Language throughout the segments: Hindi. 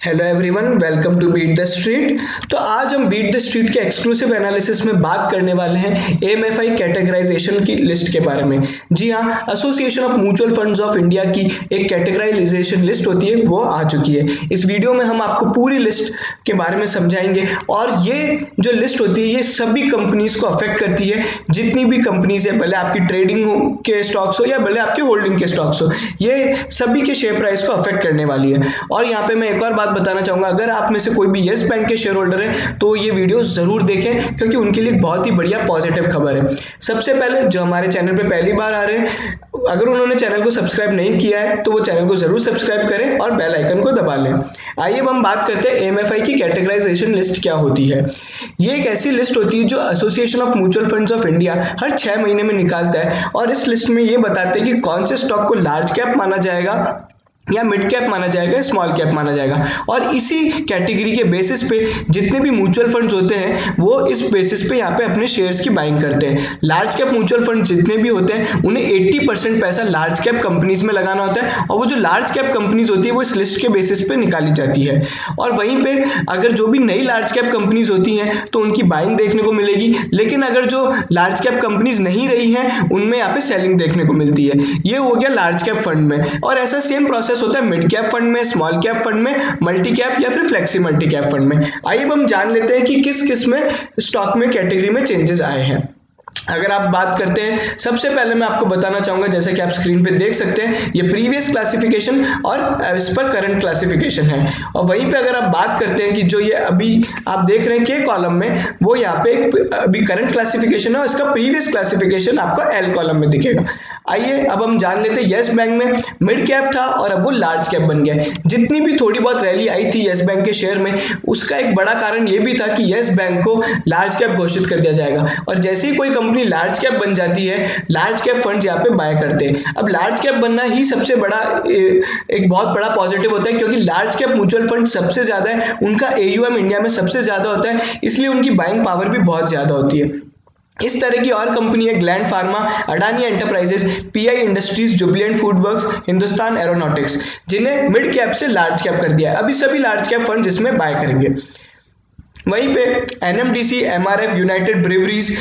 Hello everyone, welcome to beat the street. तो आज हम बीट द स्ट्रीट के एक्सक्लूसिव एनालिसिस में बात करने वाले हैं एएमएफआई कैटेगराइजेशन की लिस्ट के बारे में। जी हाँ, association of mutual funds of India की एक कैटेगराइजेशन लिस्ट होती है, वो आ चुकी है। इस वीडियो में हम आपको पूरी लिस्ट के बारे में समझाएंगे और ये जो लिस्ट होती है ये सभी कंपनीज को अफेक्ट करती है। जितनी भी कंपनीज है, भले आपकी ट्रेडिंग के स्टॉक्स हो या भले आपके होल्डिंग के स्टॉक्स हो, ये सभी के शेयर प्राइस को अफेक्ट करने वाली है। और यहाँ पे मैं एक और बात बताना चाहूंगा, अगर आप में से कोई भी यस बैंक के शेयर होल्डर है तो ये वीडियो जरूर देखें, क्योंकि उनके लिए बहुत ही बढ़िया पॉजिटिव खबर है। सबसे पहले जो हमारे चैनल पे पहली बार आ रहे हैं, अगर उन्होंने चैनल को सब्सक्राइब नहीं किया है तो वो चैनल को जरूर सब्सक्राइब करें और बेल आइकन को दबा लें। आइए अब हम बात करते हैं एएमएफआई की कैटेगराइजेशन लिस्ट क्या होती है। ये एक ऐसी लिस्ट होती है जो association of mutual funds of India हर 6 महीने में निकालता है, और इस लिस्ट में ये बताते हैं कि कौन से स्टॉक को लार्ज कैप माना जाएगा या मिड कैप माना जाएगा, स्मॉल कैप माना जाएगा। और इसी कैटेगरी के बेसिस पे जितने भी म्यूचुअल फंड्स होते हैं वो इस बेसिस पे यहाँ पे अपने शेयर्स की बाइंग करते हैं। लार्ज कैप म्यूचुअल फंड जितने भी होते हैं उन्हें 80% पैसा लार्ज कैप कंपनीज में लगाना होता है, और वो जो लार्ज कैप कंपनीज होती है वो इस लिस्ट के बेसिस पे निकाली जाती है। और वहीं पे अगर जो भी नई लार्ज कैप कंपनीज होती हैं तो उनकी बाइंग देखने को मिलेगी, लेकिन अगर जो लार्ज कैप कंपनीज नहीं रही हैं उनमें यहाँ पे सेलिंग देखने को मिलती है। ये हो गया लार्ज कैप फंड में। और ऐसा सेम प्रोसेस होता है मिड कैप फंड में, स्मॉल कैप फंड में, मल्टी कैप या फिर फ्लेक्सी मल्टी कैप फंड में। आइए अब हम जान लेते हैं कि किस किस में स्टॉक में कैटेगरी में चेंजेस आए हैं। अगर आप बात करते हैं, सबसे पहले मैं आपको बताना चाहूंगा, जैसे कि आप स्क्रीन पे देख सकते हैं, ये प्रीवियस क्लासिफिकेशन और इस पर करंट क्लासिफिकेशन है। और वहीं पे अगर आप बात करते हैं कि जो ये अभी आप देख रहे हैं के कॉलम में, वो यहाँ पे अभी करंट क्लासिफिकेशन है और इसका प्रीवियस क्लासिफिकेशन आपको एल कॉलम में दिखेगा। आइए अब हम जान लेते हैं, यस बैंक में मिड कैप था और अब वो लार्ज कैप बन गया। जितनी भी थोड़ी बहुत रैली आई थी यस बैंक के शेयर में, उसका एक बड़ा कारण ये भी था कि यस बैंक को लार्ज कैप घोषित कर दिया जाएगा, और जैसे ही कोई कंपनी लार्ज कैप बन जाती है, लार्ज कैप फंड्स यहाँ पे बाय करते हैं। अब लार्ज कैप बनना ही सबसे बड़ा एक बहुत बड़ा पॉजिटिव होता है, क्योंकि लार्ज कैप म्यूचुअल फंड सबसे ज्यादा है, उनका एयूएम इंडिया में सबसे ज्यादा होता है, इसलिए उनकी बाइंग पावर भी बहुत ज्यादा होती है। इस तरह की और कंपनी है gland pharma, Adani enterprises, pi industries, Jubilant FoodWorks, Hindustan aeronautics, जिन्हें मिड कैप से लार्ज कैप कर दिया है। अभी सभी लार्ज कैप फंड इसमें बाय करेंगे। वहीं पे NMDC, MRF, United breweries,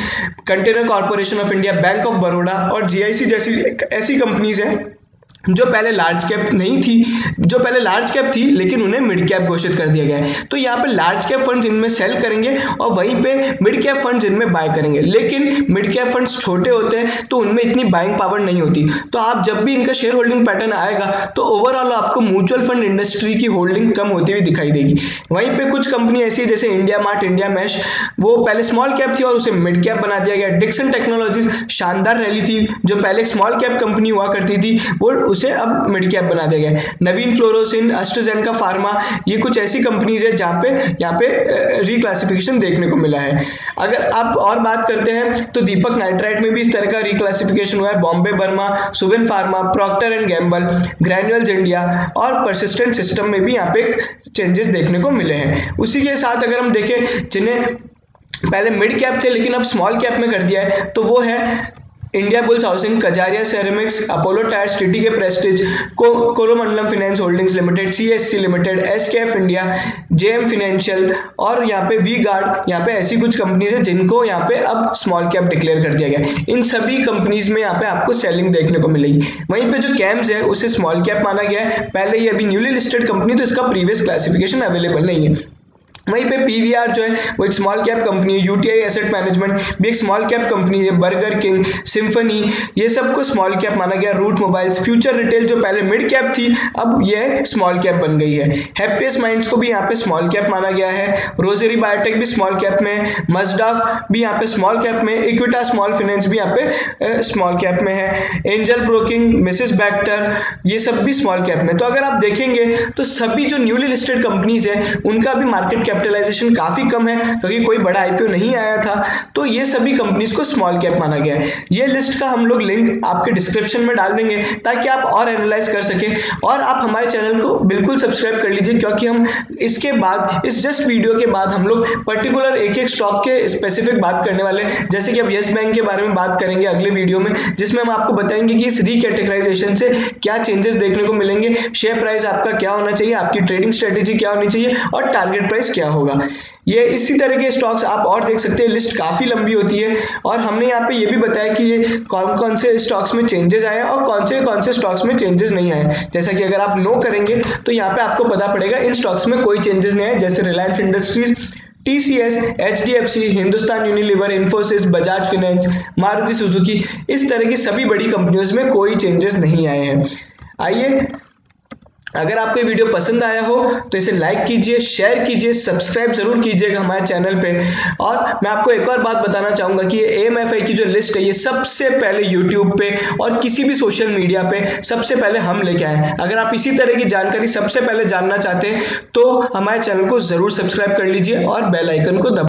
container corporation of India, bank of Baroda और जीआईसी जैसी ऐसी कंपनीज हैं जो पहले लार्ज कैप नहीं थी, जो पहले लार्ज कैप थी लेकिन उन्हें मिड कैप घोषित कर दिया गया है। तो यहाँ पे लार्ज कैप फंड्स इनमें सेल करेंगे और वहीं पे मिड कैप फंड्स इनमें बाय करेंगे। लेकिन मिड कैप फंड्स छोटे होते हैं तो उनमें इतनी बाइंग पावर नहीं होती, तो आप जब भी इनका शेयर होल्डिंग पैटर्न आएगा तो ओवरऑल आपको म्यूचुअल फंड इंडस्ट्री की होल्डिंग कम होती हुई दिखाई देगी। वहीं पे कुछ कंपनी ऐसी है जैसे इंडिया मार्ट, इंडिया मैश, वो पहले स्मॉल कैप थी और उसे मिड कैप बना दिया गया। डिक्सन टेक्नोलॉजीज शानदार रैली थी, जो पहले एक स्मॉल कैप कंपनी हुआ करती थी वो उसे अब मिड कैप बना दिया गया। नवीन फ्लोरोसिन, एस्ट्राजेनेका फार्मा, ये कुछ ऐसी कंपनीज है जहां पे यहाँ पे रिक्लासिफिकेशन देखने को मिला है। अगर आप और बात करते हैं तो दीपक नाइट्राइट में भी इस तरह का रिक्लासिफिकेशन हुआ है। Bombay Burmah, Suven Pharma, Procter and Gamble, Granules India और परसिस्टेंट सिस्टम में भी यहाँ पे चेंजेस देखने को मिले हैं। उसी के साथ अगर हम देखें जिन्हें पहले मिड कैप थे लेकिन अब स्मॉल कैप में कर दिया है, तो वो है Indiabulls housing, Kajaria ceramics, Apollo tyres, TTK prestige, Coromandalam finance holdings limited, CSC limited, SKF India, JM financial और यहाँ पे वी गार्ड। यहाँ पे ऐसी कुछ कंपनीज है जिनको यहाँ पे अब स्मॉल कैप डिक्लेयर कर दिया गया। इन सभी कंपनीज में यहाँ पे आपको सेलिंग देखने को मिलेगी। वहीं पे जो कैम्स है उसे स्मॉल कैप माना गया है, पहले ये अभी न्यूली लिस्टेड कंपनी, तो इसका प्रीवियस क्लासिफिकेशन अवेलेबल नहीं है। वहीं पे पीवीआर जो है वो एक स्मॉल कैप कंपनी है। यूटीआई एसेट मैनेजमेंट भी एक स्मॉल कैप कंपनी है। बर्गर किंग, सिम्फनी, ये सबको स्मॉल कैप माना गया। रूट मोबाइल्स, फ्यूचर रिटेल जो पहले मिड कैप थी अब ये स्मॉल कैप बन गई है। हैप्पीएस्ट माइंड्स को भी यहाँ पे स्मॉल कैप माना गया है। रोजेरी बायोटेक भी स्मॉल कैप में, मजडा भी यहाँ पे स्मॉल कैप में, इक्विटा स्मॉल फाइनेंस भी यहाँ पे स्मॉल कैप में है। एंजल ब्रोकिंग, मिसेस बैक्टर, ये सब भी स्मॉल कैप में। तो अगर आप देखेंगे तो सभी जो न्यूली लिस्टेड कंपनीज है उनका भी मार्केट कैपिटलाइजेशन काफी कम है क्योंकि कोई बड़ा आईपीओ नहीं आया था, तो ये सभी कंपनीज को स्मॉल कैप माना गया है। ये लिस्ट का हम लोग लिंक आपके डिस्क्रिप्शन में डाल देंगे ताकि आप और एनालाइज कर सकें, और आप हमारे चैनल को बिल्कुल सब्सक्राइब कर लीजिए क्योंकि हम इसके बाद, इस जस्ट वीडियो के बाद हम लोग पर्टिकुलर एक एक स्टॉक के स्पेसिफिक बात करने वाले हैं। जैसे कि अब यस बैंक के बारे में बात करेंगे अगले वीडियो में, जिसमें हम आपको बताएंगे कि इस रिकैटेगराइजेशन से क्या चेंजेस देखने को मिलेंगे, शेयर प्राइस आपका क्या होना चाहिए, आपकी ट्रेडिंग स्ट्रेटेजी क्या होनी चाहिए और टारगेट प्राइस क्या होगा। ये इसी तरह के स्टॉक्स आप और देख सकते हैं, लिस्ट काफी लंबी होती है, और हमने यहाँ पे ये भी बताया कि ये कौन कौन से स्टॉक्स में चेंजेस आए और कौन से स्टॉक्स में चेंजेस नहीं आए। जैसा कि अगर आप नो करेंगे तो यहाँ पे आपको पता पड़ेगा इन स्टॉक्स में कोई चेंजेस नहीं आए, जैसे Reliance industries, TCS, HDFC, Hindustan Unilever, Infosys, Bajaj finance, Maruti Suzuki, इस तरह की सभी बड़ी कंपनियों में कोई चेंजेस नहीं आए हैं। आइए, अगर आपको ये वीडियो पसंद आया हो तो इसे लाइक कीजिए, शेयर कीजिए, सब्सक्राइब जरूर कीजिएगा हमारे चैनल पे। और मैं आपको एक और बात बताना चाहूंगा कि ये AMFI की जो लिस्ट है ये सबसे पहले यूट्यूब पे और किसी भी सोशल मीडिया पे सबसे पहले हम लेके आए हैं। अगर आप इसी तरह की जानकारी सबसे पहले जानना चाहते हैं तो हमारे चैनल को जरूर सब्सक्राइब कर लीजिए और बेल आइकन को दबाइए।